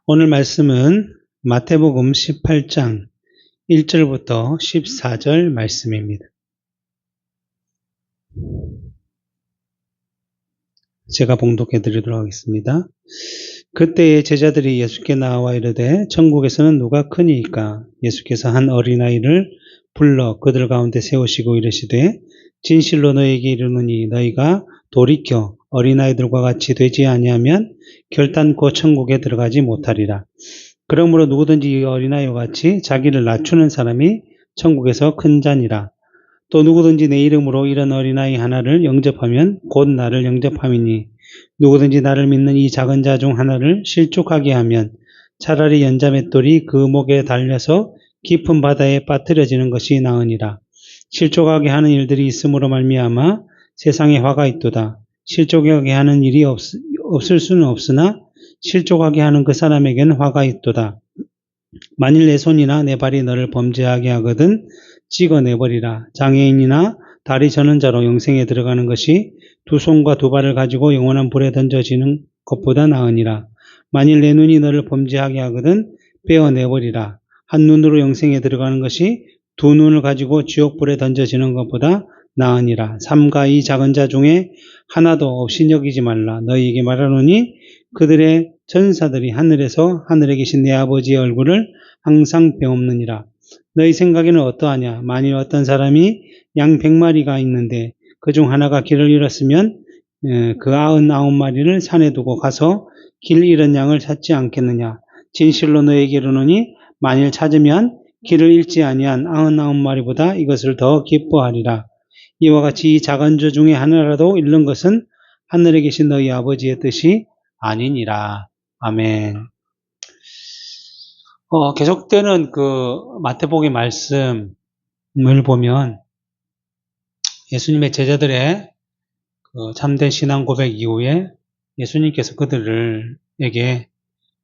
오늘 말씀은 마태복음 18장 1절부터 14절 말씀입니다. 제가 봉독해 드리도록 하겠습니다. 그때에 제자들이 예수께 나와 이르되 천국에서는 누가 크니이까? 예수께서 한 어린아이를 불러 그들 가운데 세우시고 이르시되 진실로 너희에게 이르노니 너희가 돌이켜 어린아이들과 같이 되지 아니하면 결단코 천국에 들어가지 못하리라. 그러므로 누구든지 이 어린아이와 같이 자기를 낮추는 사람이 천국에서 큰 자니라. 또 누구든지 내 이름으로 이런 어린아이 하나를 영접하면 곧 나를 영접함이니 누구든지 나를 믿는 이 작은 자 중 하나를 실족하게 하면 차라리 연자맷돌이 그 목에 달려서 깊은 바다에 빠뜨려지는 것이 나으니라. 실족하게 하는 일들이 있음으로 말미암아 세상에 화가 있도다. 실족하게 하는 일이 없을 수는 없으나 실족하게 하는 그 사람에게는 화가 있도다. 만일 내 손이나 내 발이 너를 범죄하게 하거든 찍어내버리라. 장애인이나 다리 저는 자로 영생에 들어가는 것이 두 손과 두 발을 가지고 영원한 불에 던져지는 것보다 나으니라. 만일 내 눈이 너를 범죄하게 하거든 빼어내버리라. 한 눈으로 영생에 들어가는 것이 두 눈을 가지고 지옥불에 던져지는 것보다 나으니라. 삼가 이 작은 자 중에 하나도 없이 여기지 말라. 너희에게 말하노니 그들의 전사들이 하늘에서 하늘에 계신 내 아버지의 얼굴을 항상 배옵느니라. 너희 생각에는 어떠하냐? 만일 어떤 사람이 양 100마리가 있는데 그 중 하나가 길을 잃었으면 그 99마리를 산에 두고 가서 길 잃은 양을 찾지 않겠느냐? 진실로 너희에게 이르노니 만일 찾으면 길을 잃지 아니한 99마리보다 이것을 더 기뻐하리라. 이와 같이 이 작은 자 중에 하나라도 잃는 것은 하늘에 계신 너희 아버지의 뜻이 아니니라. 아멘. 계속되는 그 마태복음의 말씀을 보면 예수님의 제자들의 그 참된 신앙 고백 이후에 예수님께서 그들에게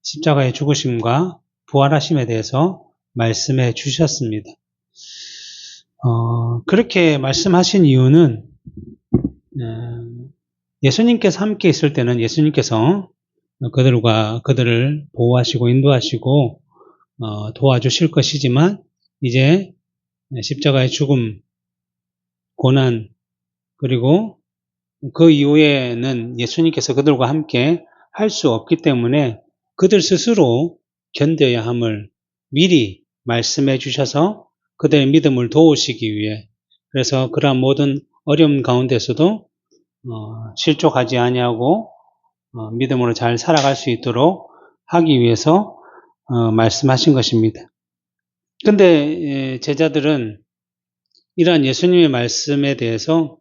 십자가의 죽으심과 부활하심에 대해서 말씀해 주셨습니다. 그렇게 말씀하신 이유는 예수님께서 함께 있을 때는 예수님께서 그들을 보호하시고 인도하시고 도와주실 것이지만 이제 십자가의 죽음, 고난, 그리고 그 이후에는 예수님께서 그들과 함께 할 수 없기 때문에 그들 스스로 견뎌야 함을 미리 말씀해 주셔서 그들의 믿음을 도우시기 위해, 그래서 그러한 모든 어려움 가운데서도 실족하지 아니하고 믿음으로 잘 살아갈 수 있도록 하기 위해서 말씀하신 것입니다. 근데 제자들은 이러한 예수님의 말씀에 대해서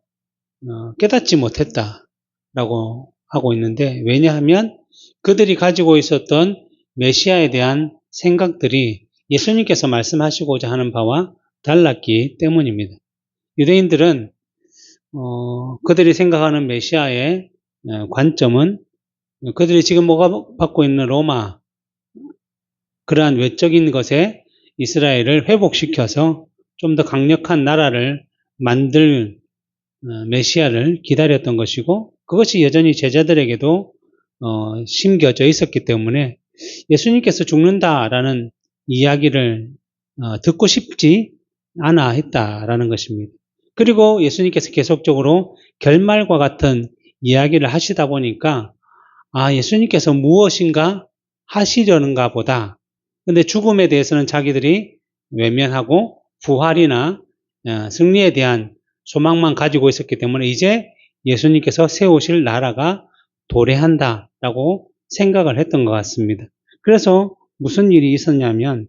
깨닫지 못했다라고 하고 있는데, 왜냐하면 그들이 가지고 있었던 메시아에 대한 생각들이 예수님께서 말씀하시고자 하는 바와 달랐기 때문입니다. 유대인들은 그들이 생각하는 메시아의 관점은 그들이 지금 받고 있는 로마, 그러한 외적인 것에 이스라엘을 회복시켜서 좀 더 강력한 나라를 만들 메시아를 기다렸던 것이고, 그것이 여전히 제자들에게도 심겨져 있었기 때문에 예수님께서 죽는다라는 이야기를 듣고 싶지 않아 했다라는 것입니다. 그리고 예수님께서 계속적으로 결말과 같은 이야기를 하시다 보니까 예수님께서 무엇인가 하시려는가 보다. 근데 죽음에 대해서는 자기들이 외면하고 부활이나 승리에 대한 소망만 가지고 있었기 때문에 이제 예수님께서 세우실 나라가 도래한다라고 생각을 했던 것 같습니다. 그래서 무슨 일이 있었냐면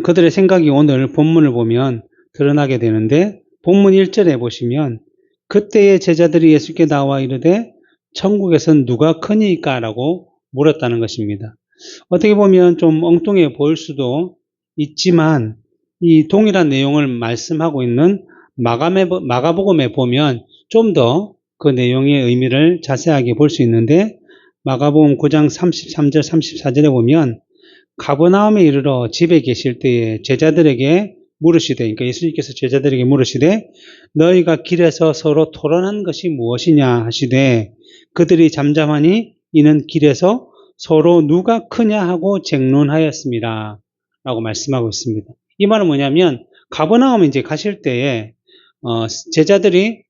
그들의 생각이 오늘 본문을 보면 드러나게 되는데, 본문 1절에 보시면 그때의 제자들이 예수께 나와 이르되 천국에선 누가 크니까? 라고 물었다는 것입니다. 어떻게 보면 좀 엉뚱해 보일 수도 있지만 이 동일한 내용을 말씀하고 있는 마가복음에 보면 좀 더 그 내용의 의미를 자세하게 볼 수 있는데, 마가복음 9장 33절 34절에 보면 가버나움에 이르러 집에 계실 때에 제자들에게 물으시되, 그러니까 예수님께서 제자들에게 물으시되 너희가 길에서 서로 토론한 것이 무엇이냐 하시되 그들이 잠잠하니 이는 길에서 서로 누가 크냐 하고 쟁론하였습니다. 라고 말씀하고 있습니다. 이 말은 뭐냐면 가버나움에 이제 가실 때에 제자들이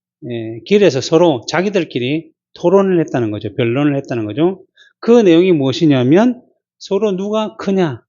길에서 서로 자기들끼리 토론을 했다는 거죠. 변론을 했다는 거죠. 그 내용이 무엇이냐면 서로 누가 크냐.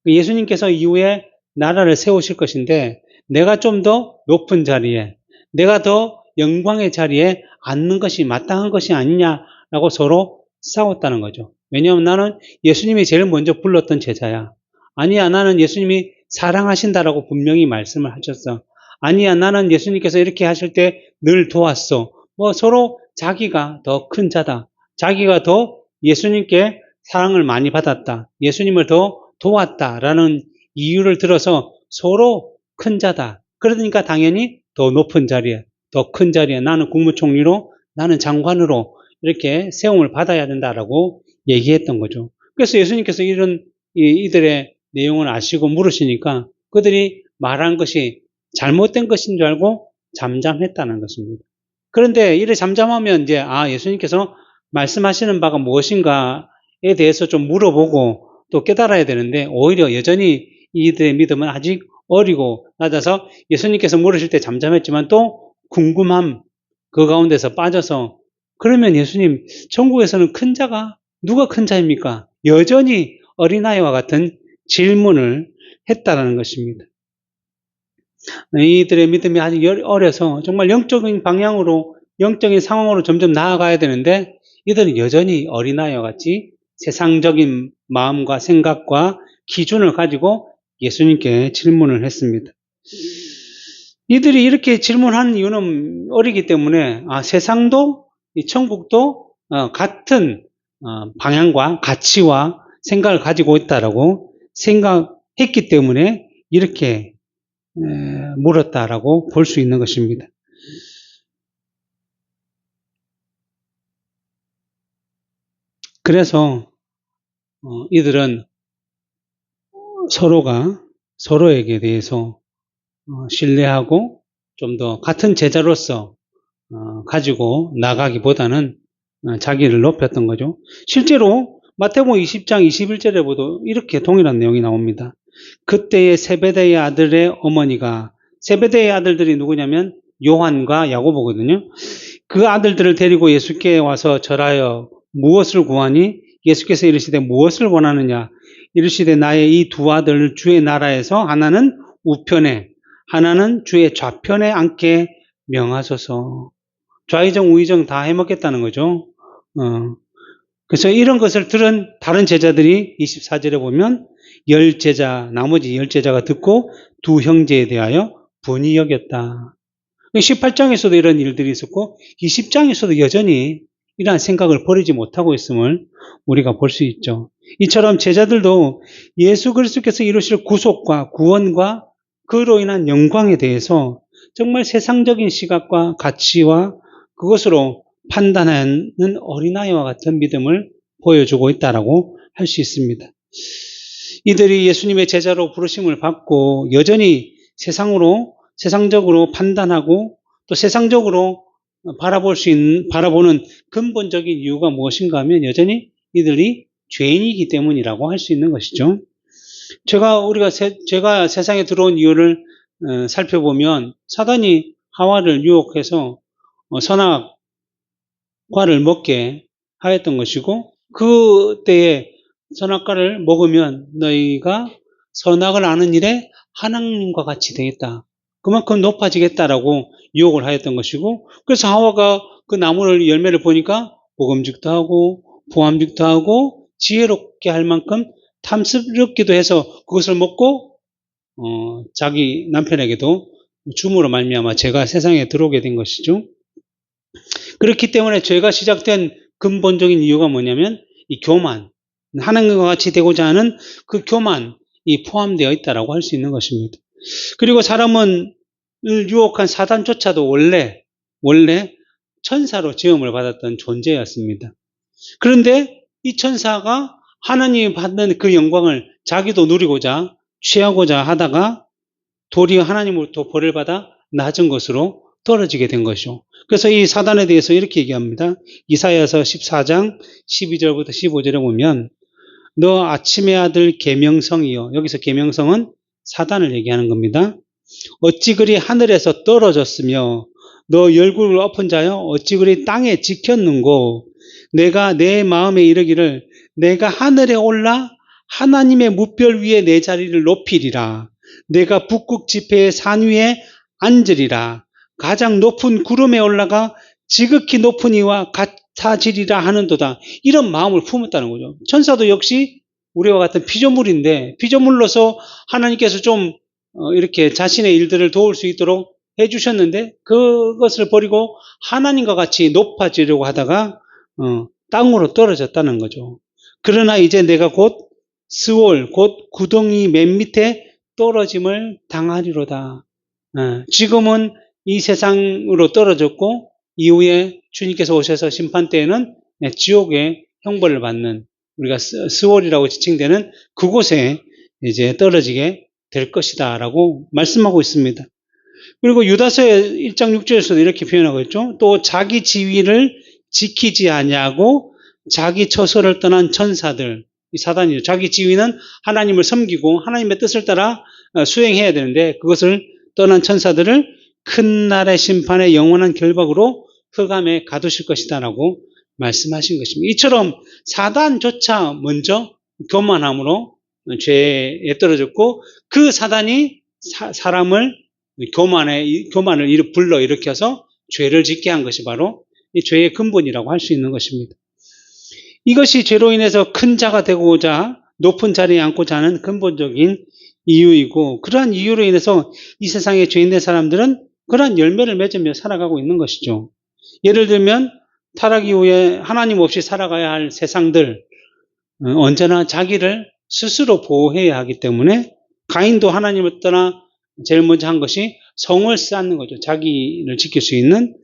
예수님께서 이후에 나라를 세우실 것인데 내가 좀 더 높은 자리에, 내가 더 영광의 자리에 앉는 것이 마땅한 것이 아니냐라고 서로 싸웠다는 거죠. 왜냐하면 나는 예수님이 제일 먼저 불렀던 제자야. 아니야, 나는 예수님이 사랑하신다라고 분명히 말씀을 하셨어. 아니야, 나는 예수님께서 이렇게 하실 때 늘 도왔어. 서로 자기가 더 큰 자다. 자기가 더 예수님께 사랑을 많이 받았다. 예수님을 더 도왔다라는 이유를 들어서 서로 큰 자다. 그러니까 당연히 더 높은 자리에, 더 큰 자리에 나는 국무총리로, 나는 장관으로 이렇게 세움을 받아야 된다라고 얘기했던 거죠. 그래서 예수님께서 이들의 내용을 아시고 물으시니까 그들이 말한 것이 잘못된 것인 줄 알고 잠잠했다는 것입니다. 그런데 이래 잠잠하면 이제 예수님께서 말씀하시는 바가 무엇인가에 대해서 좀 물어보고 또 깨달아야 되는데 오히려 여전히 이들의 믿음은 아직 어리고 낮아서 예수님께서 물으실 때 잠잠했지만 또 궁금함 그 가운데서 빠져서 그러면 예수님 천국에서는 큰 자가 누가 큰 자입니까? 여전히 어린아이와 같은 질문을 했다는 것입니다. 이들의 믿음이 아직 어려서 정말 영적인 방향으로 영적인 상황으로 점점 나아가야 되는데 이들은 여전히 어린아이와 같이 세상적인 마음과 생각과 기준을 가지고 예수님께 질문을 했습니다. 이들이 이렇게 질문한 이유는 어리기 때문에 세상도 이 천국도 같은 방향과 가치와 생각을 가지고 있다라고 생각했기 때문에 이렇게 물었다라고 볼 수 있는 것입니다. 그래서 이들은 서로가 서로에게 대해서 신뢰하고 좀 더 같은 제자로서 가지고 나가기보다는 자기를 높였던 거죠. 실제로 마태복음 20장 21절에 보도 이렇게 동일한 내용이 나옵니다. 그때의 세베대의 아들의 어머니가, 세베대의 아들들이 누구냐면 요한과 야고보거든요. 그 아들들을 데리고 예수께 와서 절하여 무엇을 구하니? 예수께서 이르시되 무엇을 원하느냐? 이르시되 나의 이 두 아들 주의 나라에서 하나는 우편에 하나는 주의 좌편에 앉게 명하소서. 좌의정 우의정 다 해먹겠다는 거죠. 그래서 이런 것을 들은 다른 제자들이 24절에 보면 나머지 10제자가 듣고 두 형제에 대하여 분이 여겼다. 18장에서도 이런 일들이 있었고 20장에서도 여전히 이러한 생각을 버리지 못하고 있음을 우리가 볼 수 있죠. 이처럼 제자들도 예수 그리스도께서 이루실 구속과 구원과 그로 인한 영광에 대해서 정말 세상적인 시각과 가치와 그것으로 판단하는 어린아이와 같은 믿음을 보여주고 있다라고 할 수 있습니다. 이들이 예수님의 제자로 부르심을 받고 여전히 세상적으로 판단하고 또 세상적으로 바라보는 근본적인 이유가 무엇인가 하면 여전히 이들이 죄인이기 때문이라고 할 수 있는 것이죠. 제가 세상에 들어온 이유를 살펴보면 사단이 하와를 유혹해서 선악과를 먹게 하였던 것이고 그때에 선악과를 먹으면 너희가 선악을 아는 일에 하나님과 같이 되겠다. 그만큼 높아지겠다라고 유혹을 하였던 것이고 그래서 하와가 그 나무를 열매를 보니까 먹음직도 하고 보암직도 하고 지혜롭게 할 만큼 탐스럽기도 해서 그것을 먹고 자기 남편에게도 줌으로 말미암아 죄가 세상에 들어오게 된 것이죠. 그렇기 때문에 죄가 시작된 근본적인 이유가 뭐냐면 이 교만, 하나님과 같이 되고자 하는 그 교만이 포함되어 있다라고 할 수 있는 것입니다. 그리고 사람을 유혹한 사단조차도 원래 천사로 지음을 받았던 존재였습니다. 그런데 이 천사가 하나님이 받는 그 영광을 자기도 누리고자 취하고자 하다가 도리어 하나님으로부터 벌을 받아 낮은 것으로 떨어지게 된 것이죠. 그래서 이 사단에 대해서 이렇게 얘기합니다. 이사야서 14장 12절부터 15절에 보면 너 아침의 아들 계명성이요. 여기서 계명성은 사단을 얘기하는 겁니다. 어찌 그리 하늘에서 떨어졌으며 너 얼굴을 엎은 자여 어찌 그리 땅에 지켰는고 내가 내 마음에 이르기를 내가 하늘에 올라 하나님의 무별 위에 내 자리를 높이리라. 내가 북극 지폐의 산 위에 앉으리라. 가장 높은 구름에 올라가 지극히 높은 이와 같아지리라 하는도다. 이런 마음을 품었다는 거죠. 천사도 역시 우리와 같은 피조물인데 피조물로서 하나님께서 좀 이렇게 자신의 일들을 도울 수 있도록 해주셨는데 그것을 버리고 하나님과 같이 높아지려고 하다가 땅으로 떨어졌다는 거죠. 그러나 이제 내가 곧 스올, 곧 구덩이 맨 밑에 떨어짐을 당하리로다. 지금은 이 세상으로 떨어졌고 이후에 주님께서 오셔서 심판 때에는 지옥의 형벌을 받는 우리가 스월이라고 지칭되는 그곳에 이제 떨어지게 될 것이다 라고 말씀하고 있습니다. 그리고 유다서의 1장 6절에서도 이렇게 표현하고 있죠. 또 자기 지위를 지키지 아니하고 자기 처소를 떠난 천사들, 이 사단이죠. 자기 지위는 하나님을 섬기고 하나님의 뜻을 따라 수행해야 되는데 그것을 떠난 천사들을 큰 날의 심판의 영원한 결박으로 흑암에 가두실 것이다 라고 말씀하신 것입니다. 이처럼 사단조차 먼저 교만함으로 죄에 떨어졌고 그 사단이 사람을 교만을 불러일으켜서 죄를 짓게 한 것이 바로 이 죄의 근본이라고 할 수 있는 것입니다. 이것이 죄로 인해서 큰 자가 되고자 높은 자리에 앉고자 하는 근본적인 이유이고 그러한 이유로 인해서 이 세상에 죄인된 사람들은 그러한 열매를 맺으며 살아가고 있는 것이죠. 예를 들면 타락 이후에 하나님 없이 살아가야 할 세상들 언제나 자기를 스스로 보호해야 하기 때문에 가인도 하나님을 떠나 제일 먼저 한 것이 성을 쌓는 거죠. 자기를 지킬 수 있는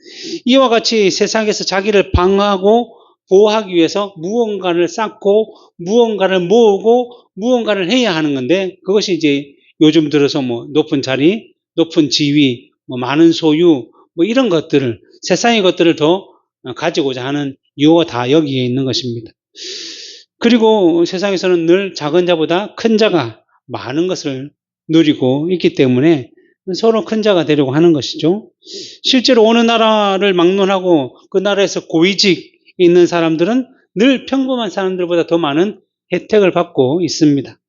이와 같이 세상에서 자기를 방어하고 보호하기 위해서 무언가를 쌓고 무언가를 모으고 무언가를 해야 하는 건데 그것이 이제 요즘 들어서 뭐 높은 자리, 높은 지위, 뭐 많은 소유 뭐 이런 것들을 세상의 것들을 더 가지고자 하는 이유가 다 여기에 있는 것입니다. 그리고 세상에서는 늘 작은 자보다 큰 자가 많은 것을 누리고 있기 때문에 서로 큰 자가 되려고 하는 것이죠. 실제로 어느 나라를 막론하고 그 나라에서 고위직 있는 사람들은 늘 평범한 사람들보다 더 많은 혜택을 받고 있습니다.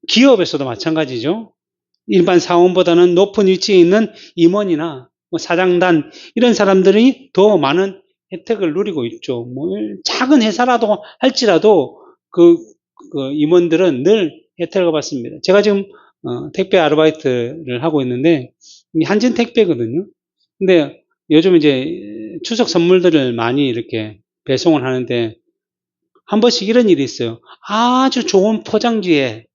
기업에서도 마찬가지죠. 일반 사원보다는 높은 위치에 있는 임원이나 사장단 이런 사람들이 더 많은 혜택을 누리고 있죠. 뭐 작은 회사라도 할지라도 그 임원들은 늘 혜택을 받습니다. 제가 지금 택배 아르바이트를 하고 있는데 한진 택배거든요. 근데 요즘 이제 추석 선물들을 많이 이렇게 배송을 하는데 한 번씩 이런 일이 있어요. 아주 좋은 포장지에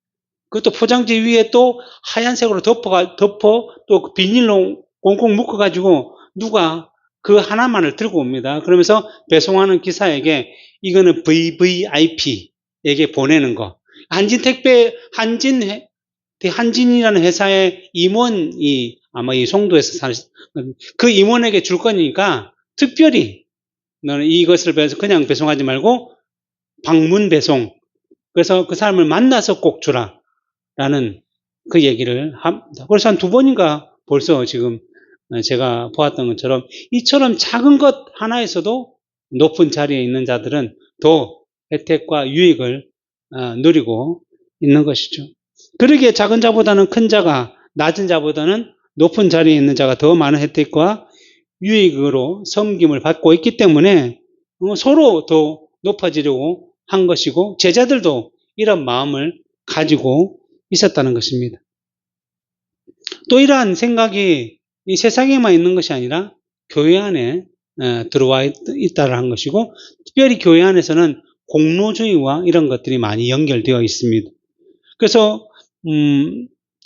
그것도 포장지 위에 또 하얀색으로 덮어 또 비닐로 꽁꽁 묶어가지고 누가 그 하나만을 들고 옵니다. 그러면서 배송하는 기사에게 이거는 VVIP에게 보내는 거. 한진이라는 회사의 임원이 아마 이 송도에서 그 임원에게 줄 거니까 특별히 너는 이것을 그냥 배송하지 말고 방문 배송. 그래서 그 사람을 만나서 꼭 주라. 라는 그 얘기를 합니다. 그래서 한 2번인가 벌써 지금 제가 보았던 것처럼 이처럼 작은 것 하나에서도 높은 자리에 있는 자들은 더 혜택과 유익을 누리고 있는 것이죠. 그러기에 작은 자보다는 큰 자가 낮은 자보다는 높은 자리에 있는 자가 더 많은 혜택과 유익으로 섬김을 받고 있기 때문에 서로 더 높아지려고 한 것이고 제자들도 이런 마음을 가지고 있었다는 것입니다. 또 이러한 생각이 이 세상에만 있는 것이 아니라 교회 안에 들어와 있다는 것이고 특별히 교회 안에서는 공로주의와 이런 것들이 많이 연결되어 있습니다. 그래서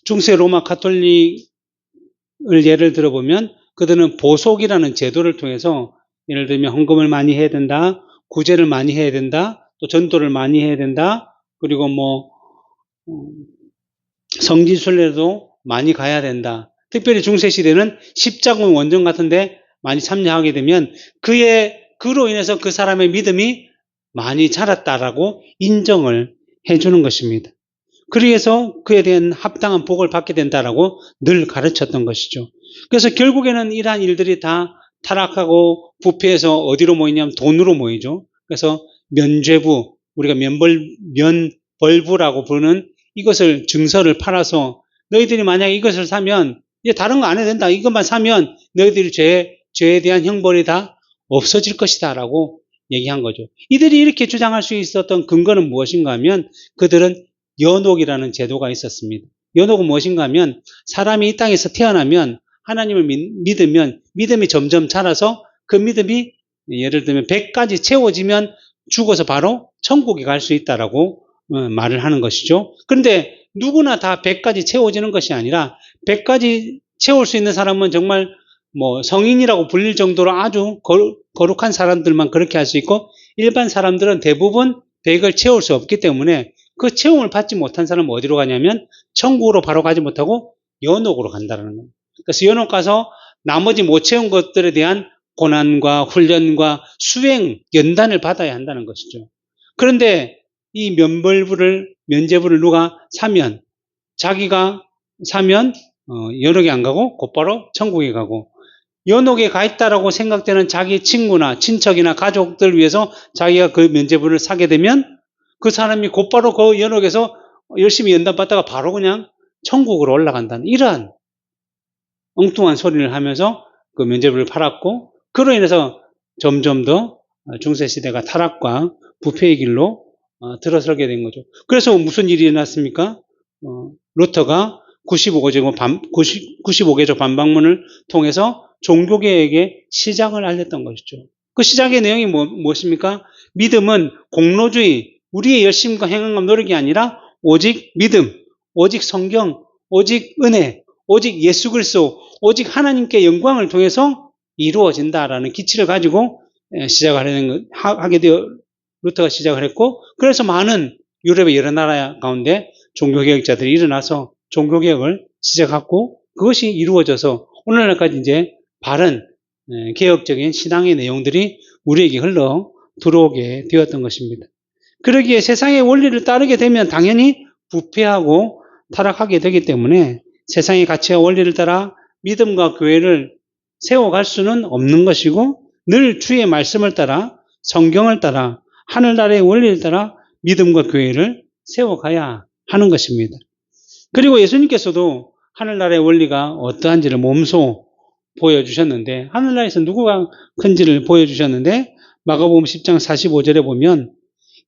중세 로마 가톨릭을 예를 들어보면 그들은 보속이라는 제도를 통해서 예를 들면 헌금을 많이 해야 된다, 구제를 많이 해야 된다, 또 전도를 많이 해야 된다, 그리고 뭐 성지순례도 많이 가야 된다. 특별히 중세시대는 십자군 원정 같은데 많이 참여하게 되면 그로 인해서 그 사람의 믿음이 많이 자랐다라고 인정을 해주는 것입니다. 그래서 그에 대한 합당한 복을 받게 된다라고 늘 가르쳤던 것이죠. 그래서 결국에는 이러한 일들이 다 타락하고 부패해서 어디로 모이냐면 돈으로 모이죠. 그래서 면죄부, 우리가 면벌부라고 부르는 이것을 증서를 팔아서 너희들이 만약에 이것을 사면 이제 다른 거 안 해도 된다. 이것만 사면 너희들이 죄에 대한 형벌이 다 없어질 것이다 라고 얘기한 거죠. 이들이 이렇게 주장할 수 있었던 근거는 무엇인가 하면 그들은 연옥이라는 제도가 있었습니다. 연옥은 무엇인가 하면 사람이 이 땅에서 태어나면 하나님을 믿으면 믿음이 점점 자라서 그 믿음이 예를 들면 100까지 채워지면 죽어서 바로 천국에 갈 수 있다라고 말을 하는 것이죠. 그런데 누구나 다 100까지 채워지는 것이 아니라 100까지 채울 수 있는 사람은 정말 뭐 성인이라고 불릴 정도로 아주 거룩한 사람들만 그렇게 할 수 있고 일반 사람들은 대부분 100을 채울 수 없기 때문에 그 체험을 받지 못한 사람은 어디로 가냐면 천국으로 바로 가지 못하고 연옥으로 간다는 거예요. 그래서 연옥 가서 나머지 못 채운 것들에 대한 고난과 훈련과 수행, 연단을 받아야 한다는 것이죠. 그런데 이 면죄부를 누가 사면 자기가 사면 연옥에 안 가고 곧바로 천국에 가고 연옥에 가 있다라고 생각되는 자기 친구나 친척이나 가족들 위해서 자기가 그 면죄부를 사게 되면 그 사람이 곧바로 그 연옥에서 열심히 연단받다가 바로 그냥 천국으로 올라간다는 이러한 엉뚱한 소리를 하면서 그 면죄부를 팔았고 그로 인해서 점점 더 중세시대가 타락과 부패의 길로 들어서게 된 거죠. 그래서 무슨 일이 일어났습니까? 루터가 95개조 반박문을 통해서 종교개혁의 시작을 알렸던 것이죠. 그 시작의 내용이 무엇입니까? 믿음은 공로주의, 우리의 열심과 행함과 노력이 아니라 오직 믿음, 오직 성경, 오직 은혜, 오직 예수 그리스도, 오직 하나님께 영광을 통해서 이루어진다라는 기치를 가지고 하게 되어 루터가 시작을 했고, 그래서 많은 유럽의 여러 나라 가운데 종교개혁자들이 일어나서 종교개혁을 시작했고, 그것이 이루어져서 오늘날까지 이제 바른 개혁적인 신앙의 내용들이 우리에게 흘러 들어오게 되었던 것입니다. 그러기에 세상의 원리를 따르게 되면 당연히 부패하고 타락하게 되기 때문에 세상의 가치와 원리를 따라 믿음과 교회를 세워갈 수는 없는 것이고 늘 주의 말씀을 따라 성경을 따라 하늘나라의 원리를 따라 믿음과 교회를 세워가야 하는 것입니다. 그리고 예수님께서도 하늘나라의 원리가 어떠한지를 몸소 보여주셨는데 하늘나라에서 누구가 큰지를 보여주셨는데 마가복음 10장 45절에 보면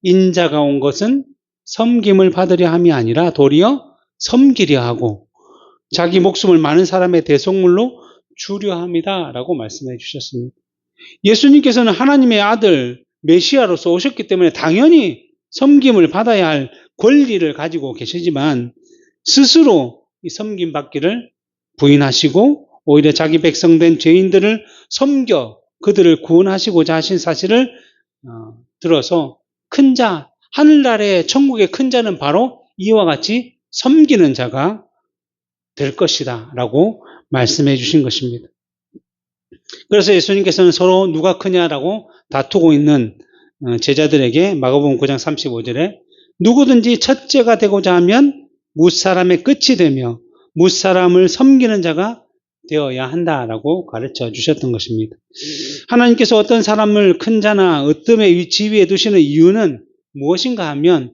인자가 온 것은 섬김을 받으려 함이 아니라 도리어 섬기려 하고 자기 목숨을 많은 사람의 대속물로 주려 함이다 라고 말씀해 주셨습니다. 예수님께서는 하나님의 아들 메시아로서 오셨기 때문에 당연히 섬김을 받아야 할 권리를 가지고 계시지만 스스로 이 섬김 받기를 부인하시고 오히려 자기 백성된 죄인들을 섬겨 그들을 구원하시고자 하신 사실을 들어서 큰 자, 하늘나라의 천국의 큰 자는 바로 이와 같이 섬기는 자가 될 것이다 라고 말씀해 주신 것입니다. 그래서 예수님께서는 서로 누가 크냐라고 다투고 있는 제자들에게 마가복음 9장 35절에 누구든지 첫째가 되고자 하면 무사람의 끝이 되며 무사람을 섬기는 자가 되어야 한다라고 가르쳐 주셨던 것입니다. 하나님께서 어떤 사람을 큰 자나 어떤 지위에 두시는 이유는 무엇인가 하면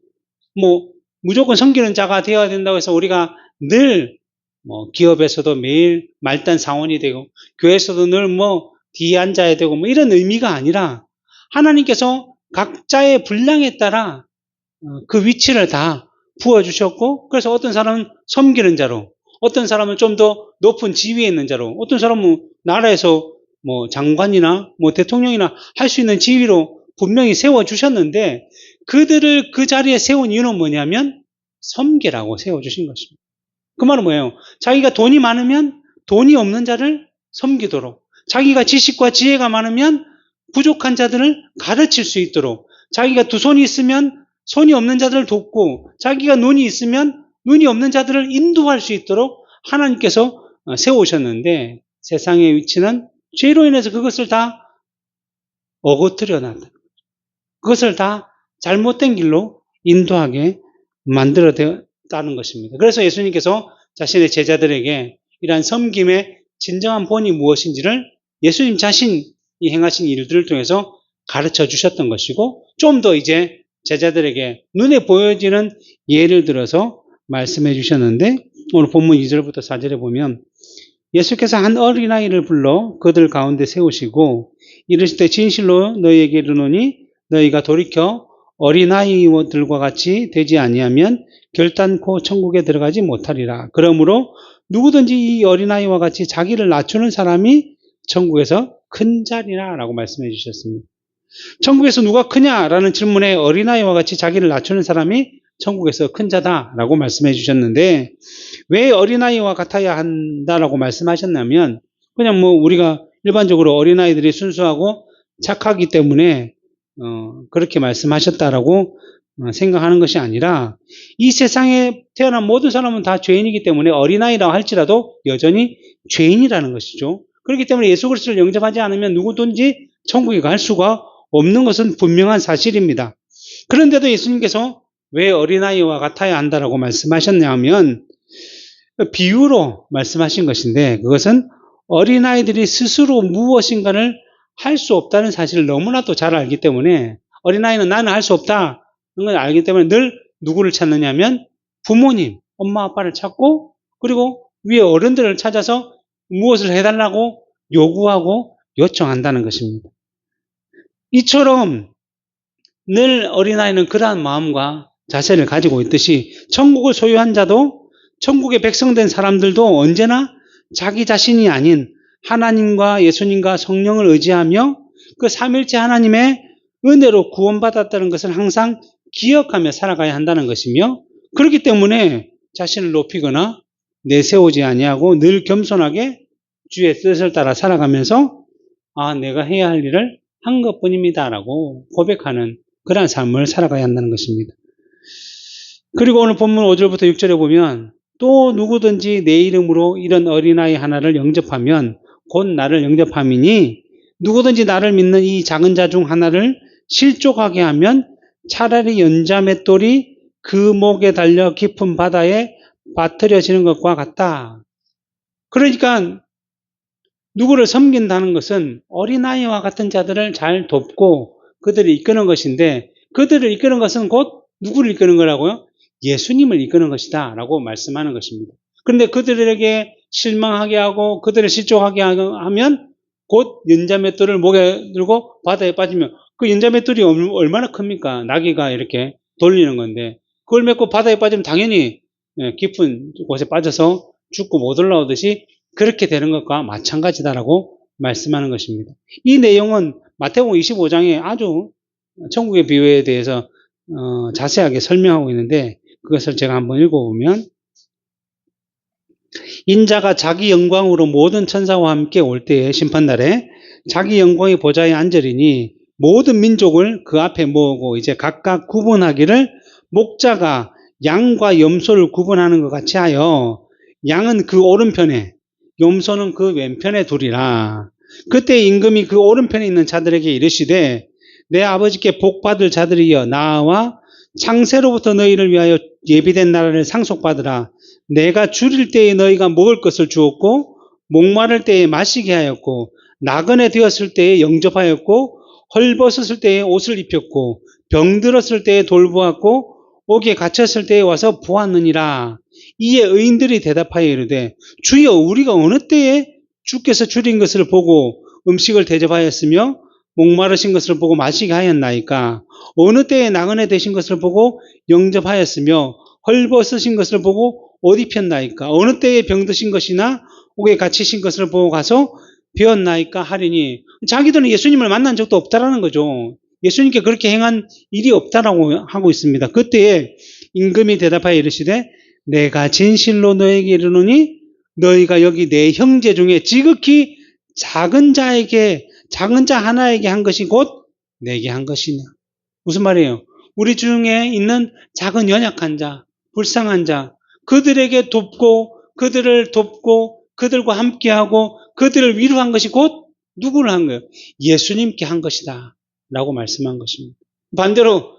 무조건 섬기는 자가 되어야 된다고 해서 우리가 늘 기업에서도 매일 말단 상원이 되고 교회에서도 늘 뒤에 앉아야 되고 이런 의미가 아니라 하나님께서 각자의 분량에 따라 그 위치를 다 부어주셨고 그래서 어떤 사람은 섬기는 자로 어떤 사람은 좀 더 높은 지위에 있는 자로 어떤 사람은 나라에서 장관이나 대통령이나 할 수 있는 지위로 분명히 세워주셨는데 그들을 그 자리에 세운 이유는 뭐냐면 섬기라고 세워주신 것입니다. 그 말은 뭐예요? 자기가 돈이 많으면 돈이 없는 자를 섬기도록 자기가 지식과 지혜가 많으면 부족한 자들을 가르칠 수 있도록 자기가 두 손이 있으면 손이 없는 자들을 돕고 자기가 눈이 있으면 눈이 없는 자들을 인도할 수 있도록 하나님께서 세우셨는데 세상의 위치는 죄로 인해서 그것을 다 어거뜨려 놨다. 그것을 다 잘못된 길로 인도하게 만들었다는 것입니다. 그래서 예수님께서 자신의 제자들에게 이러한 섬김의 진정한 본이 무엇인지를 예수님 자신이 행하신 일들을 통해서 가르쳐 주셨던 것이고, 좀 더 이제 제자들에게 눈에 보여지는 예를 들어서 말씀해 주셨는데, 오늘 본문 2절부터 4절에 보면 예수께서 한 어린아이를 불러 그들 가운데 세우시고 이르실 때 진실로 너희에게 이르노니 너희가 돌이켜 어린아이들과 같이 되지 아니하면 결단코 천국에 들어가지 못하리라. 그러므로 누구든지 이 어린아이와 같이 자기를 낮추는 사람이 천국에서 큰 자리라 라고 말씀해 주셨습니다. 천국에서 누가 크냐라는 질문에 어린아이와 같이 자기를 낮추는 사람이 천국에서 큰 자다라고 말씀해 주셨는데, 왜 어린아이와 같아야 한다라고 말씀하셨냐면, 그냥 뭐 우리가 일반적으로 어린아이들이 순수하고 착하기 때문에 그렇게 말씀하셨다라고 생각하는 것이 아니라, 이 세상에 태어난 모든 사람은 다 죄인이기 때문에 어린아이라고 할지라도 여전히 죄인이라는 것이죠. 그렇기 때문에 예수 그리스도를 영접하지 않으면 누구든지 천국에 갈 수가 없는 것은 분명한 사실입니다. 그런데도 예수님께서 왜 어린아이와 같아야 한다라고 말씀하셨냐면 비유로 말씀하신 것인데, 그것은 어린아이들이 스스로 무엇인가를 할 수 없다는 사실을 너무나도 잘 알기 때문에, 어린아이는 나는 할 수 없다는 걸 알기 때문에 늘 누구를 찾느냐면 부모님, 엄마 아빠를 찾고, 그리고 위에 어른들을 찾아서 무엇을 해달라고 요구하고 요청한다는 것입니다. 이처럼 늘 어린아이는 그러한 마음과 자세를 가지고 있듯이 천국을 소유한 자도, 천국의 백성된 사람들도 언제나 자기 자신이 아닌 하나님과 예수님과 성령을 의지하며 그 삼일체 하나님의 은혜로 구원받았다는 것을 항상 기억하며 살아가야 한다는 것이며, 그렇기 때문에 자신을 높이거나 내세우지 아니하고 늘 겸손하게 주의 뜻을 따라 살아가면서 내가 해야 할 일을 한 것뿐입니다라고 고백하는 그러한 삶을 살아가야 한다는 것입니다. 그리고 오늘 본문 5절부터 6절에 보면 또 누구든지 내 이름으로 이런 어린아이 하나를 영접하면 곧 나를 영접함이니 누구든지 나를 믿는 이 작은 자 중 하나를 실족하게 하면 차라리 연자 맷돌이 그 목에 달려 깊은 바다에 빠뜨려지는 것과 같다. 그러니까 누구를 섬긴다는 것은 어린아이와 같은 자들을 잘 돕고 그들을 이끄는 것인데, 그들을 이끄는 것은 곧 누구를 이끄는 거라고요? 예수님을 이끄는 것이다 라고 말씀하는 것입니다. 그런데 그들에게 실망하게 하고 그들을 실족하게 하면 곧 연자맷돌을 목에 들고 바다에 빠지면, 그 연자맷돌이 얼마나 큽니까? 나귀가 이렇게 돌리는 건데 그걸 메고 바다에 빠지면 당연히 깊은 곳에 빠져서 죽고 못 올라오듯이 그렇게 되는 것과 마찬가지다라고 말씀하는 것입니다. 이 내용은 마태복음 25장에 아주 천국의 비유에 대해서 자세하게 설명하고 있는데, 그것을 제가 한번 읽어보면, 인자가 자기 영광으로 모든 천사와 함께 올 때에 심판날에 자기 영광의 보좌에 앉으리니 모든 민족을 그 앞에 모으고 이제 각각 구분하기를 목자가 양과 염소를 구분하는 것 같이 하여 양은 그 오른편에 염소는 그 왼편에 두리라. 그때 임금이 그 오른편에 있는 자들에게 이르시되 내 아버지께 복받을 자들이여 나와 창세로부터 너희를 위하여 예비된 나라를 상속받으라. 내가 줄일 때에 너희가 먹을 것을 주었고 목마를 때에 마시게 하였고 나그네 되었을 때에 영접하였고 헐벗었을 때에 옷을 입혔고 병들었을 때에 돌보았고 옥에 갇혔을 때에 와서 보았느니라. 이에 의인들이 대답하여 이르되 주여 우리가 어느 때에 주께서 줄인 것을 보고 음식을 대접하였으며 목마르신 것을 보고 마시게 하였나이까? 어느 때에 나그네 되신 것을 보고 영접하였으며 헐벗으신 것을 보고 옷 입혔나이까? 어느 때에 병드신 것이나 옥에 갇히신 것을 보고 가서 배웠나이까 하리니, 자기들은 예수님을 만난 적도 없다라는 거죠. 예수님께 그렇게 행한 일이 없다라고 하고 있습니다. 그때에 임금이 대답하여 이르시되 내가 진실로 너에게 이르노니 너희가 여기 내 형제 중에 지극히 작은 자 하나에게 한 것이 곧 내게 한 것이냐. 무슨 말이에요? 우리 중에 있는 작은 연약한 자, 불쌍한 자, 그들에게 그들을 돕고 그들과 함께하고 그들을 위로한 것이 곧 누구를 한 거예요? 예수님께 한 것이다 라고 말씀한 것입니다. 반대로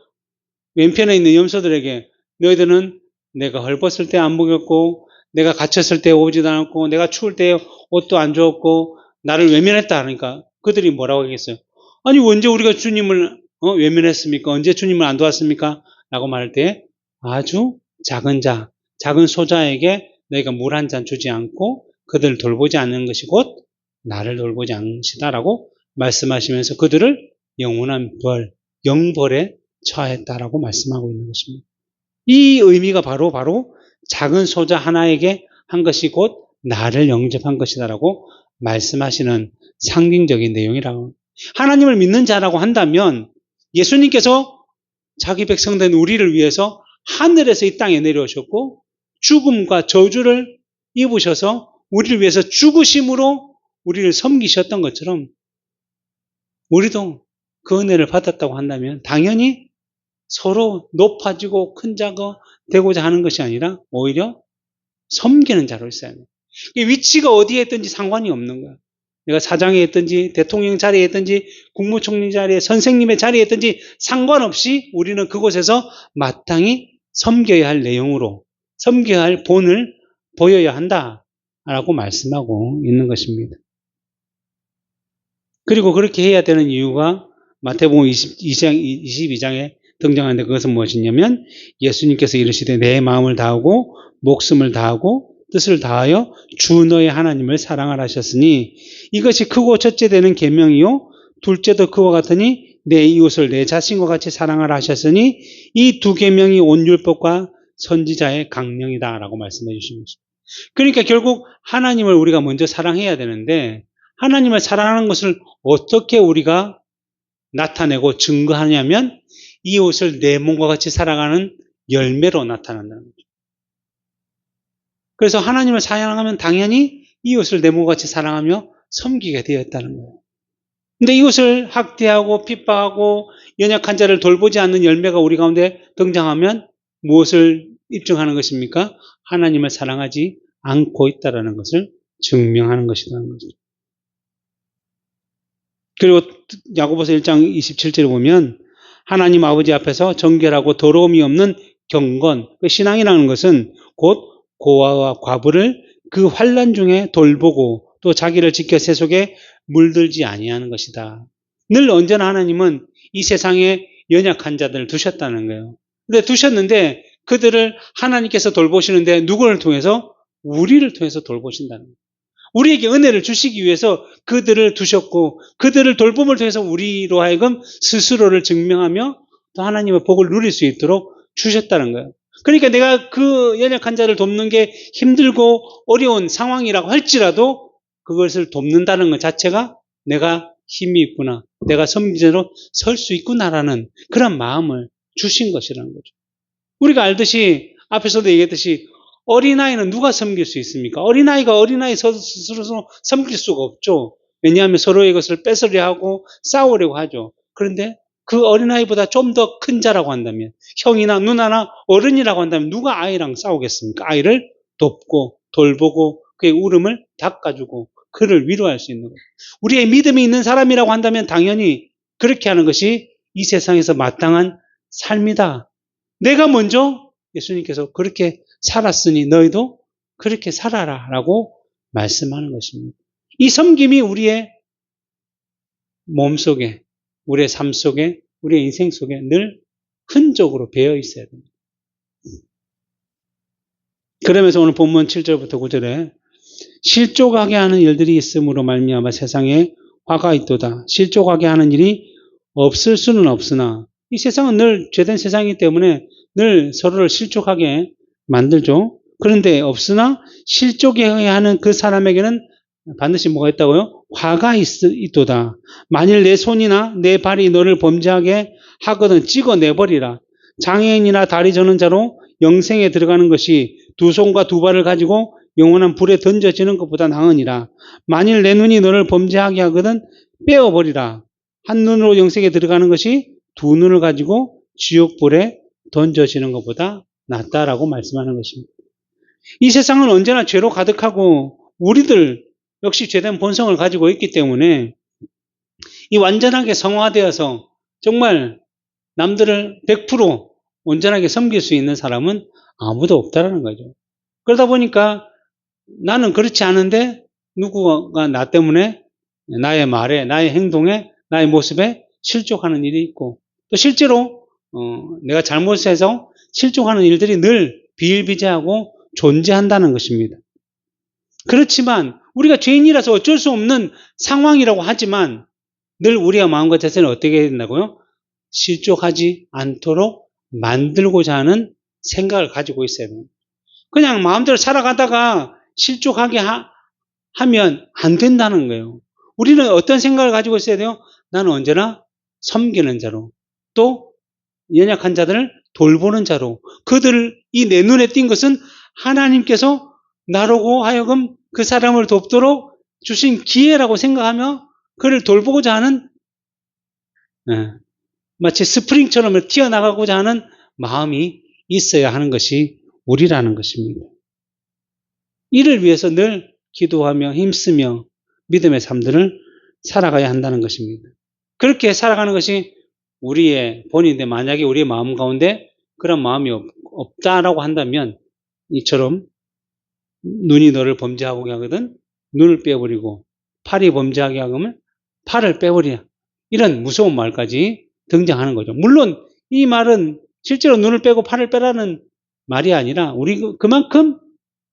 왼편에 있는 염소들에게 너희들은 내가 헐벗을 때 안 먹였고, 내가 갇혔을 때 오지도 않았고, 내가 추울 때 옷도 안 주었고, 나를 외면했다 하니까 그들이 뭐라고 하겠어요? 아니, 언제 우리가 주님을 외면했습니까? 언제 주님을 안 도왔습니까? 라고 말할 때 아주 작은 자, 작은 소자에게 너희가 물 한 잔 주지 않고 그들을 돌보지 않는 것이 곧 나를 돌보지 않는 것이다라고 말씀하시면서 그들을 영원한 벌, 영벌에 처했다라고 말씀하고 있는 것입니다. 이 의미가 바로 작은 소자 하나에게 한 것이 곧 나를 영접한 것이다라고 말씀하시는 상징적인 내용이라고. 하나님을 믿는 자라고 한다면 예수님께서 자기 백성된 우리를 위해서 하늘에서 이 땅에 내려오셨고 죽음과 저주를 입으셔서 우리를 위해서 죽으심으로 우리를 섬기셨던 것처럼 우리도 그 은혜를 받았다고 한다면 당연히 서로 높아지고 큰 자가 되고자 하는 것이 아니라 오히려 섬기는 자로 있어야 돼요. 위치가 어디에 있든지 상관이 없는 거야. 내가 사장에 있든지 대통령 자리에 있든지 국무총리 자리에 선생님의 자리에 있든지 상관없이 우리는 그곳에서 마땅히 섬겨야 할 내용으로 섬겨야 할 본을 보여야 한다라고 말씀하고 있는 것입니다. 그리고 그렇게 해야 되는 이유가 마태복음 22장에 등장하는데 그것은 무엇이냐면 예수님께서 이르시되 내 마음을 다하고 목숨을 다하고 뜻을 다하여 주 너의 하나님을 사랑하라 하셨으니 이것이 크고 첫째 되는 계명이요 둘째도 그와 같으니 내 이웃을 내 자신과 같이 사랑하라 하셨으니 이 두 계명이 온 율법과 선지자의 강령이다라고 말씀해 주신 것입니다. 그러니까 결국 하나님을 우리가 먼저 사랑해야 되는데 하나님을 사랑하는 것을 어떻게 우리가 나타내고 증거하냐면 이웃을 내 몸과 같이 살아가는 열매로 나타난다는 거죠. 그래서 하나님을 사랑하면 당연히 이웃을 내 몸과 같이 사랑하며 섬기게 되었다는 거예요. 근데 이웃을 학대하고 핍박하고 연약한 자를 돌보지 않는 열매가 우리 가운데 등장하면 무엇을 입증하는 것입니까? 하나님을 사랑하지 않고 있다는 것을 증명하는 것이라는 거죠. 그리고 야고보서 1장 27절에 보면 하나님 아버지 앞에서 정결하고 더러움이 없는 경건, 신앙이라는 것은 곧 고아와 과부를 그 환난 중에 돌보고 또 자기를 지켜 세속에 물들지 아니하는 것이다. 늘 언제나 하나님은 이 세상에 연약한 자들을 두셨다는 거예요. 근데 두셨는데 그들을 하나님께서 돌보시는데 누구를 통해서? 우리를 통해서 돌보신다는 거예요. 우리에게 은혜를 주시기 위해서 그들을 두셨고 그들을 돌봄을 통해서 우리로 하여금 스스로를 증명하며 또 하나님의 복을 누릴 수 있도록 주셨다는 거예요. 그러니까 내가 그 연약한 자를 돕는 게 힘들고 어려운 상황이라고 할지라도 그것을 돕는다는 것 자체가 내가 힘이 있구나, 내가 섬기자로 설 수 있구나라는 그런 마음을 주신 것이라는 거죠. 우리가 알듯이 앞에서도 얘기했듯이 어린아이는 누가 섬길 수 있습니까? 어린아이가 어린아이 스스로 섬길 수가 없죠. 왜냐하면 서로의 것을 뺏으려 하고 싸우려고 하죠. 그런데 그 어린아이보다 좀 더 큰 자라고 한다면, 형이나 누나나 어른이라고 한다면 누가 아이랑 싸우겠습니까? 아이를 돕고 돌보고 그의 울음을 닦아주고 그를 위로할 수 있는 거예요. 우리의 믿음이 있는 사람이라고 한다면 당연히 그렇게 하는 것이 이 세상에서 마땅한 삶이다. 내가 먼저 예수님께서 그렇게 살았으니 너희도 그렇게 살아라 라고 말씀하는 것입니다. 이 섬김이 우리의 몸속에, 우리의 삶 속에, 우리의 인생 속에 늘 흔적으로 배어 있어야 됩니다. 그러면서 오늘 본문 7절부터 9절에 실족하게 하는 일들이 있음으로 말미암아 세상에 화가 있도다. 실족하게 하는 일이 없을 수는 없으나 이 세상은 늘 죄된 세상이기 때문에 늘 서로를 실족하게 만들죠. 그런데 없으나 실족해야 하는 그 사람에게는 반드시 뭐가 있다고요? 화가 있도다. 만일 내 손이나 내 발이 너를 범죄하게 하거든 찍어내버리라. 장애인이나 다리 저는 자로 영생에 들어가는 것이 두 손과 두 발을 가지고 영원한 불에 던져지는 것보다 나으니라. 만일 내 눈이 너를 범죄하게 하거든 빼어버리라. 한 눈으로 영생에 들어가는 것이 두 눈을 가지고 지옥불에 던져지는 것보다 낫다라고 말씀하는 것입니다. 이 세상은 언제나 죄로 가득하고 우리들 역시 죄된 본성을 가지고 있기 때문에 이 완전하게 성화되어서 정말 남들을 100% 온전하게 섬길 수 있는 사람은 아무도 없다라는 거죠. 그러다 보니까 나는 그렇지 않은데 누구가 나 때문에 나의 말에, 나의 행동에, 나의 모습에 실족하는 일이 있고, 또 실제로 내가 잘못해서 실족하는 일들이 늘 비일비재하고 존재한다는 것입니다. 그렇지만 우리가 죄인이라서 어쩔 수 없는 상황이라고 하지만 늘 우리의 마음과 자세는 어떻게 해야 된다고요? 실족하지 않도록 만들고자 하는 생각을 가지고 있어야 됩니다. 그냥 마음대로 살아가다가 실족하게 하면 안 된다는 거예요. 우리는 어떤 생각을 가지고 있어야 돼요? 나는 언제나 섬기는 자로, 또 연약한 자들을 돌보는 자로, 그들이 내 눈에 띈 것은 하나님께서 나로고 하여금 그 사람을 돕도록 주신 기회라고 생각하며 그를 돌보고자 하는, 마치 스프링처럼 튀어나가고자 하는 마음이 있어야 하는 것이 우리라는 것입니다. 이를 위해서 늘 기도하며 힘쓰며 믿음의 삶들을 살아가야 한다는 것입니다. 그렇게 살아가는 것이 우리의 본인인데, 만약에 우리의 마음 가운데 그런 마음이 없다라고 한다면, 이처럼 눈이 너를 범죄하게 하거든 눈을 빼버리고, 팔이 범죄하게 하면 팔을 빼버리라, 이런 무서운 말까지 등장하는 거죠. 물론 이 말은 실제로 눈을 빼고 팔을 빼라는 말이 아니라 그만큼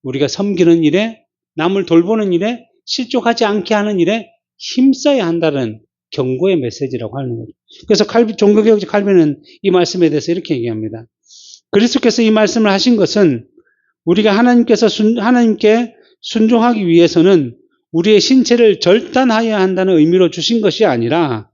우리가 섬기는 일에, 남을 돌보는 일에, 실족하지 않게 하는 일에 힘써야 한다는 경고의 메시지라고 하는 거죠. 그래서 종교개혁자 칼빈은 이 말씀에 대해서 이렇게 얘기합니다. 그리스도께서 이 말씀을 하신 것은 우리가 하나님께 순종하기 위해서는 우리의 신체를 절단하여야 한다는 의미로 주신 것이 아니라,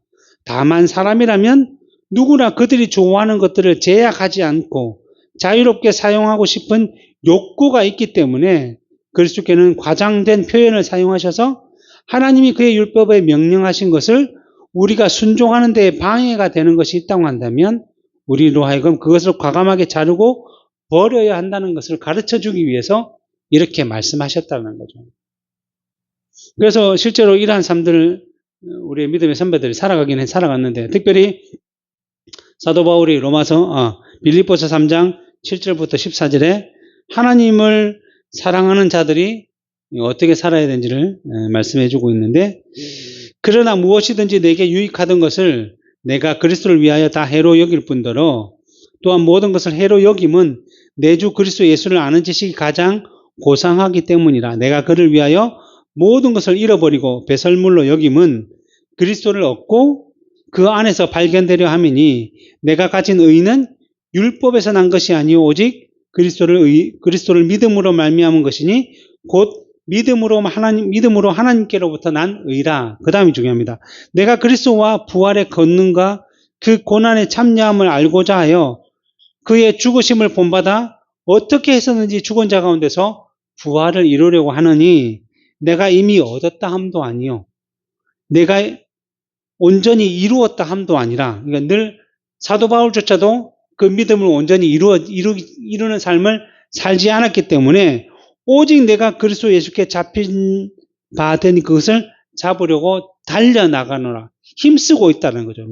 다만 사람이라면 누구나 그들이 좋아하는 것들을 제약하지 않고 자유롭게 사용하고 싶은 욕구가 있기 때문에 그리스도께는 과장된 표현을 사용하셔서 하나님이 그의 율법에 명령하신 것을 우리가 순종하는 데 방해가 되는 것이 있다고 한다면 우리로 하여금 그것을 과감하게 자르고 버려야 한다는 것을 가르쳐주기 위해서 이렇게 말씀하셨다는 거죠. 그래서 실제로 이러한 삶들을 우리의 믿음의 선배들이 살아갔는데, 특별히 사도 바울이 빌립보서 3장 7절부터 14절에 하나님을 사랑하는 자들이 어떻게 살아야 되는지를 말씀해 주고 있는데, 그러나 무엇이든지 내게 유익하던 것을 내가 그리스도를 위하여 다 해로 여길 뿐더러 또한 모든 것을 해로 여김은 내 주 그리스도 예수를 아는 지식이 가장 고상하기 때문이라. 내가 그를 위하여 모든 것을 잃어버리고 배설물로 여김은 그리스도를 얻고 그 안에서 발견되려 함이니, 내가 가진 의는 율법에서 난 것이 아니오 오직 그리스도를 믿음으로 말미암은 것이니 곧 믿음으로 하나님께로부터 난 의라. 그 다음이 중요합니다. 내가 그리스도와 부활의 권능과 그 고난의 참여함을 알고자 하여 그의 죽으심을 본받아 어떻게 해서든지 죽은 자 가운데서 부활을 이루려고 하느니, 내가 이미 얻었다 함도 아니요 내가 온전히 이루었다 함도 아니라, 그러니까 늘 사도 바울조차도 그 믿음을 온전히 이루는 삶을 살지 않았기 때문에 오직 내가 그리스도 예수께 잡힌 바 된 그것을 잡으려고 달려나가노라, 힘쓰고 있다는 거죠.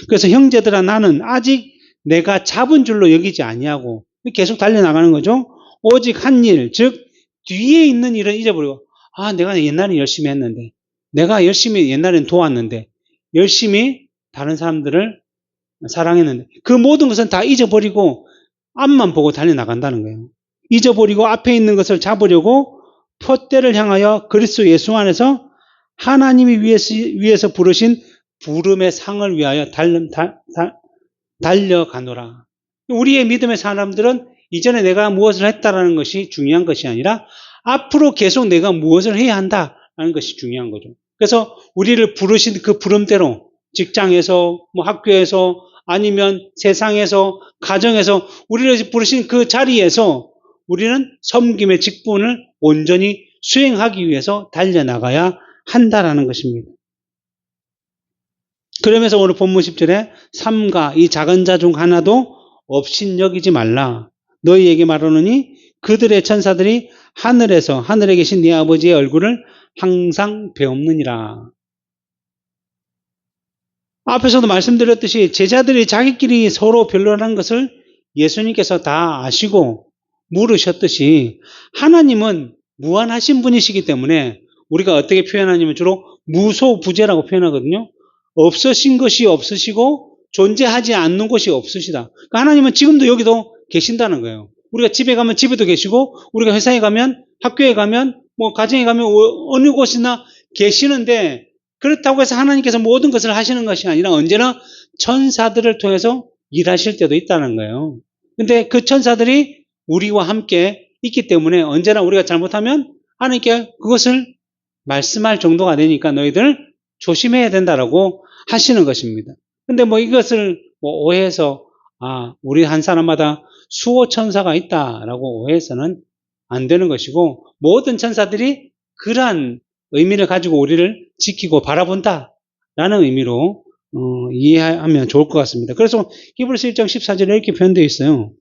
그래서 형제들아, 나는 아직 내가 잡은 줄로 여기지 아니하고 계속 달려나가는 거죠. 오직 한 일, 즉 뒤에 있는 일은 잊어버리고, 내가 옛날에 열심히 했는데, 내가 열심히 옛날엔 도왔는데, 열심히 다른 사람들을 사랑했는데, 그 모든 것은 다 잊어버리고 앞만 보고 달려나간다는 거예요. 잊어버리고 앞에 있는 것을 잡으려고 푯대를 향하여 그리스도 예수 안에서 하나님이 위에서 부르신 부름의 상을 위하여 달려가노라. 우리의 믿음의 사람들은 이전에 내가 무엇을 했다라는 것이 중요한 것이 아니라 앞으로 계속 내가 무엇을 해야 한다라는 것이 중요한 거죠. 그래서 우리를 부르신 그 부름대로 직장에서, 학교에서, 아니면 세상에서, 가정에서 우리를 부르신 그 자리에서 우리는 섬김의 직분을 온전히 수행하기 위해서 달려나가야 한다라는 것입니다. 그러면서 오늘 본문 10절에 삼가 이 작은 자 중 하나도 업신여기지 말라. 너희에게 말하노니 그들의 천사들이 하늘에 계신 네 아버지의 얼굴을 항상 배옵느니라. 앞에서도 말씀드렸듯이 제자들이 자기끼리 서로 변론하는 것을 예수님께서 다 아시고 물으셨듯이 하나님은 무한하신 분이시기 때문에 우리가 어떻게 표현하냐면 주로 무소부재라고 표현하거든요. 없으신 것이 없으시고 존재하지 않는 것이 없으시다. 그러니까 하나님은 지금도 여기도 계신다는 거예요. 우리가 집에 가면 집에도 계시고 우리가 회사에 가면 학교에 가면 뭐 가정에 가면 어느 곳이나 계시는데 그렇다고 해서 하나님께서 모든 것을 하시는 것이 아니라 언제나 천사들을 통해서 일하실 때도 있다는 거예요. 근데 그 천사들이 우리와 함께 있기 때문에 언제나 우리가 잘못하면 하나님께 그것을 말씀할 정도가 되니까 너희들 조심해야 된다라고 하시는 것입니다. 근데 뭐 이것을 뭐 오해해서 우리 한 사람마다 수호 천사가 있다라고 오해해서는 안 되는 것이고 모든 천사들이 그러한 의미를 가지고 우리를 지키고 바라본다라는 의미로 이해하면 좋을 것 같습니다. 그래서 히브리서 1장 14절에 이렇게 표현되어 있어요.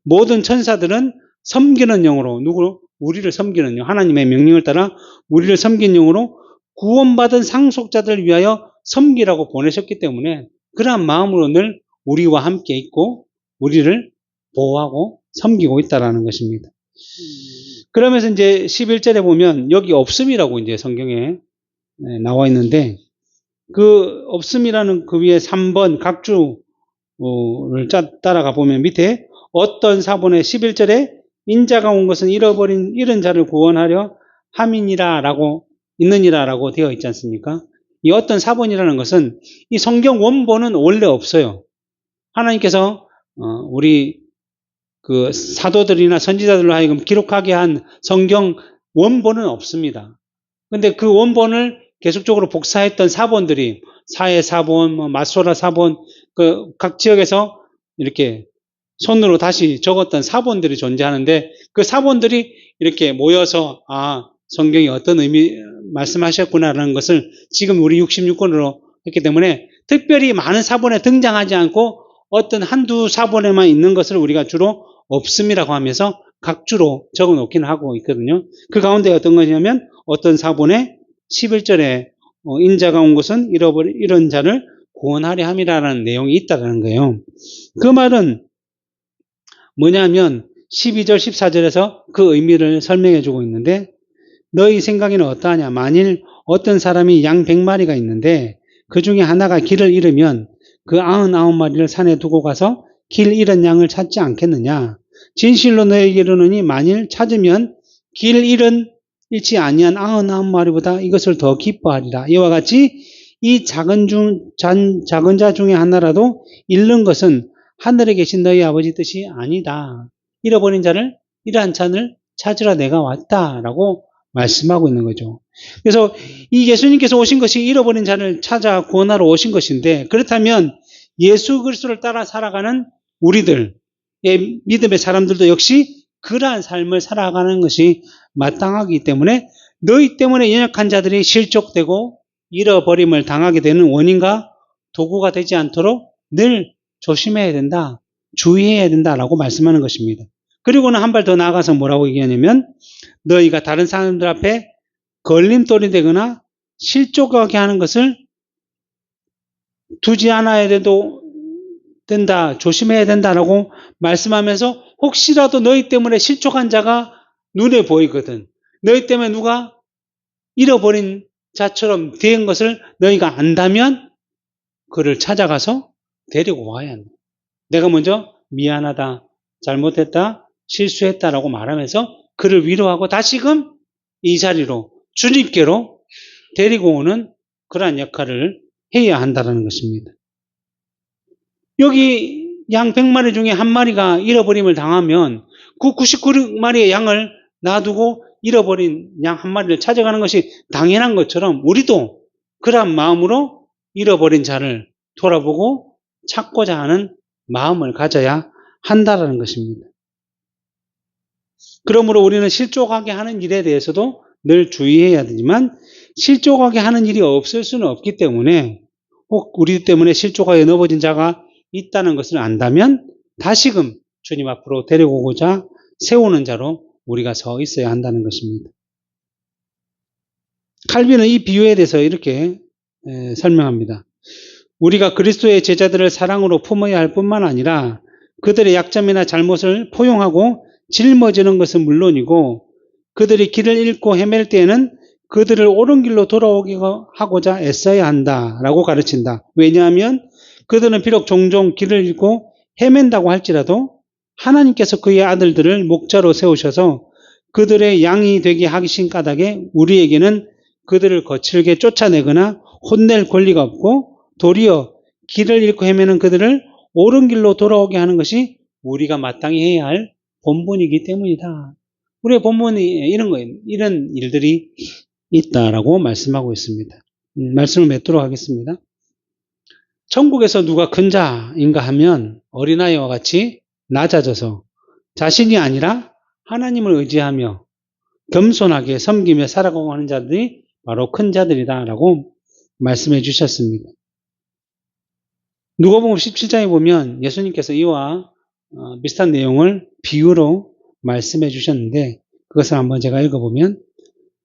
모든 천사들은 섬기는 영으로 우리를 섬기는 영, 하나님의 명령을 따라 우리를 섬기는 영으로 구원받은 상속자들을 위하여 섬기라고 보내셨기 때문에 그러한 마음으로 늘 우리와 함께 있고 우리를 보호하고 섬기고 있다라는 것입니다. 그러면서 이제 11절에 보면 여기 없음이라고 이제 성경에 나와 있는데 그 없음이라는 그 위에 3번 각주를 따라가 보면 밑에 어떤 사본의 11절에 인자가 온 것은 잃은 자를 구원하려 함이니라라고 있느니라라고 되어 있지 않습니까? 이 어떤 사본이라는 것은 이 성경 원본은 원래 없어요. 하나님께서 우리 그 사도들이나 선지자들로 하여금 기록하게 한 성경 원본은 없습니다. 근데 그 원본을 계속적으로 복사했던 사본들이 사해 사본, 마소라 사본, 그 각 지역에서 이렇게 손으로 다시 적었던 사본들이 존재하는데 그 사본들이 이렇게 모여서 성경이 어떤 의미 말씀하셨구나라는 것을 지금 우리 66권으로 했기 때문에 특별히 많은 사본에 등장하지 않고 어떤 한두 사본에만 있는 것을 우리가 주로 없음이라고 하면서 각주로 적어 놓기는 하고 있거든요. 그 가운데 어떤 것이냐면 어떤 사본에 11절에 인자가 온 것은 잃은 자를 구원하려 함이라는 내용이 있다는 거예요. 그 말은 뭐냐면 12절 14절에서 그 의미를 설명해 주고 있는데 너희 생각에는 어떠하냐. 만일 어떤 사람이 양 100마리가 있는데 그 중에 하나가 길을 잃으면 그 99마리를 산에 두고 가서 길 잃은 양을 찾지 않겠느냐. 진실로 너희에게 이르노니 만일 찾으면 길 잃지 아니한 99마리보다 이것을 더 기뻐하리라. 이와 같이 이 작은 자 중에 하나라도 잃는 것은 하늘에 계신 너희 아버지 뜻이 아니다. 잃어버린 자를 이러한 잔을 찾으라 내가 왔다라고 말씀하고 있는 거죠. 그래서 이 예수님께서 오신 것이 잃어버린 자를 찾아 구원하러 오신 것인데 그렇다면 예수 그리스도를 따라 살아가는 우리들의 믿음의 사람들도 역시 그러한 삶을 살아가는 것이 마땅하기 때문에 너희 때문에 연약한 자들이 실족되고 잃어버림을 당하게 되는 원인과 도구가 되지 않도록 늘 조심해야 된다, 주의해야 된다라고 말씀하는 것입니다. 그리고는 한 발 더 나아가서 뭐라고 얘기하냐면 너희가 다른 사람들 앞에 걸림돌이 되거나 실족하게 하는 것을 두지 않아야 된다, 조심해야 된다라고 말씀하면서 혹시라도 너희 때문에 실족한 자가 눈에 보이거든. 너희 때문에 누가 잃어버린 자처럼 된 것을 너희가 안다면 그를 찾아가서 데리고 와야 한다. 내가 먼저 미안하다, 잘못했다, 실수했다라고 말하면서 그를 위로하고 다시금 이 자리로 주님께로 데리고 오는 그러한 역할을 해야 한다는 것입니다. 여기 양 100마리 중에 한 마리가 잃어버림을 당하면 그 99마리의 양을 놔두고 잃어버린 양 한 마리를 찾아가는 것이 당연한 것처럼 우리도 그러한 마음으로 잃어버린 자를 돌아보고 찾고자 하는 마음을 가져야 한다는 것입니다. 그러므로 우리는 실족하게 하는 일에 대해서도 늘 주의해야 되지만 실족하게 하는 일이 없을 수는 없기 때문에 혹 우리 때문에 실족하여 넘어진 자가 있다는 것을 안다면 다시금 주님 앞으로 데려오고자 세우는 자로 우리가 서 있어야 한다는 것입니다. 칼빈은 이 비유에 대해서 이렇게 설명합니다. 우리가 그리스도의 제자들을 사랑으로 품어야 할 뿐만 아니라 그들의 약점이나 잘못을 포용하고 짊어지는 것은 물론이고 그들이 길을 잃고 헤맬 때에는 그들을 옳은 길로 돌아오게 하고자 애써야 한다라고 가르친다. 왜냐하면 그들은 비록 종종 길을 잃고 헤맨다고 할지라도 하나님께서 그의 아들들을 목자로 세우셔서 그들의 양이 되게 하신 까닭에 우리에게는 그들을 거칠게 쫓아내거나 혼낼 권리가 없고 도리어 길을 잃고 헤매는 그들을 옳은 길로 돌아오게 하는 것이 우리가 마땅히 해야 할 본분이기 때문이다. 우리의 본분이 이런 거예요. 이런 일들이 있다라고 말씀하고 있습니다. 말씀을 맺도록 하겠습니다. 천국에서 누가 큰 자인가 하면 어린아이와 같이 낮아져서 자신이 아니라 하나님을 의지하며 겸손하게 섬기며 살아가고 하는 자들이 바로 큰 자들이다라고 말씀해 주셨습니다. 누가복음 17장에 보면 예수님께서 이와 비슷한 내용을 비유로 말씀해 주셨는데 그것을 한번 제가 읽어보면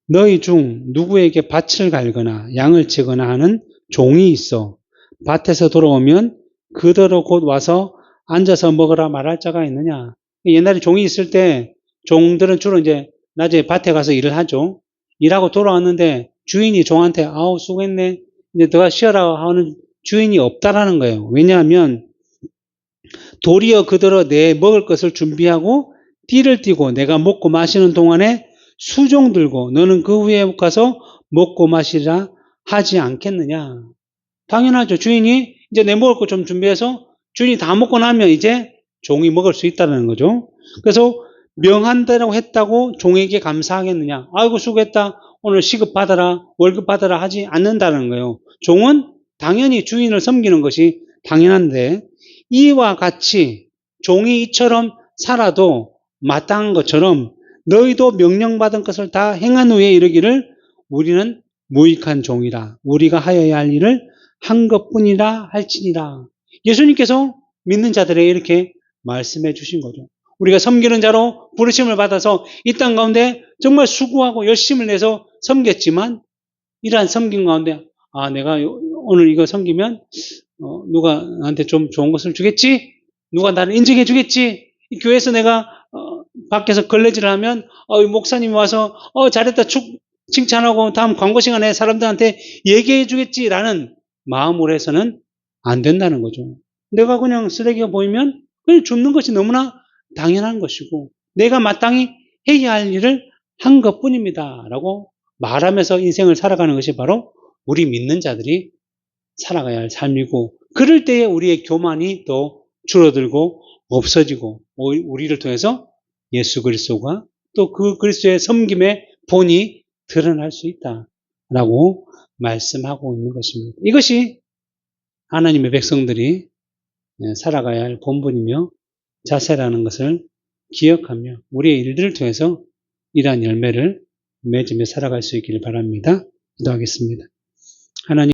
너희 중 누구에게 밭을 갈거나 양을 치거나 하는 종이 있어 밭에서 돌아오면 그대로 곧 와서 앉아서 먹으라 말할 자가 있느냐. 옛날에 종이 있을 때 종들은 주로 이제 낮에 밭에 가서 일을 하죠. 일하고 돌아왔는데 주인이 종한테 아우 수고했네 이제 너가 쉬어라 하는 주인이 없다라는 거예요. 왜냐하면 도리어 그대로 내 먹을 것을 준비하고 띠를 띠고 내가 먹고 마시는 동안에 수종 들고 너는 그 후에 가서 먹고 마시라 하지 않겠느냐. 당연하죠. 주인이 이제 내 먹을 거 좀 준비해서 주인이 다 먹고 나면 이제 종이 먹을 수 있다는 거죠. 그래서 명한 대로 했다고 종에게 감사하겠느냐. 아이고 수고했다. 오늘 시급 받아라. 월급 받아라 하지 않는다는 거예요. 종은 당연히 주인을 섬기는 것이 당연한데 이와 같이 종이 이처럼 살아도 마땅한 것처럼 너희도 명령받은 것을 다 행한 후에 이르기를 우리는 무익한 종이라 우리가 하여야 할 일을 한 것뿐이라 할지니라. 예수님께서 믿는 자들에게 이렇게 말씀해 주신 거죠. 우리가 섬기는 자로 부르심을 받아서 이 땅 가운데 정말 수고하고 열심을 내서 섬겼지만 이러한 섬김 가운데 내가 오늘 이거 섬기면 누가 나한테 좀 좋은 것을 주겠지? 누가 나를 인정해 주겠지? 이 교회에서 내가 밖에서 걸레질을 하면 목사님이 와서 잘했다 칭찬하고 다음 광고 시간에 사람들한테 얘기해 주겠지라는 마음으로 해서는 안 된다는 거죠. 내가 그냥 쓰레기가 보이면 그냥 줍는 것이 너무나 당연한 것이고 내가 마땅히 해야 할 일을 한 것뿐입니다 라고 말하면서 인생을 살아가는 것이 바로 우리 믿는 자들이 살아가야 할 삶이고 그럴 때에 우리의 교만이 또 줄어들고 없어지고 우리를 통해서 예수 그리스도가 또 그 그리스도의 섬김의 본이 드러날 수 있다라고 말씀하고 있는 것입니다. 이것이 하나님의 백성들이 살아가야 할 본분이며 자세라는 것을 기억하며 우리의 일들을 통해서 이러한 열매를 맺으며 살아갈 수 있기를 바랍니다. 기도하겠습니다. 하나님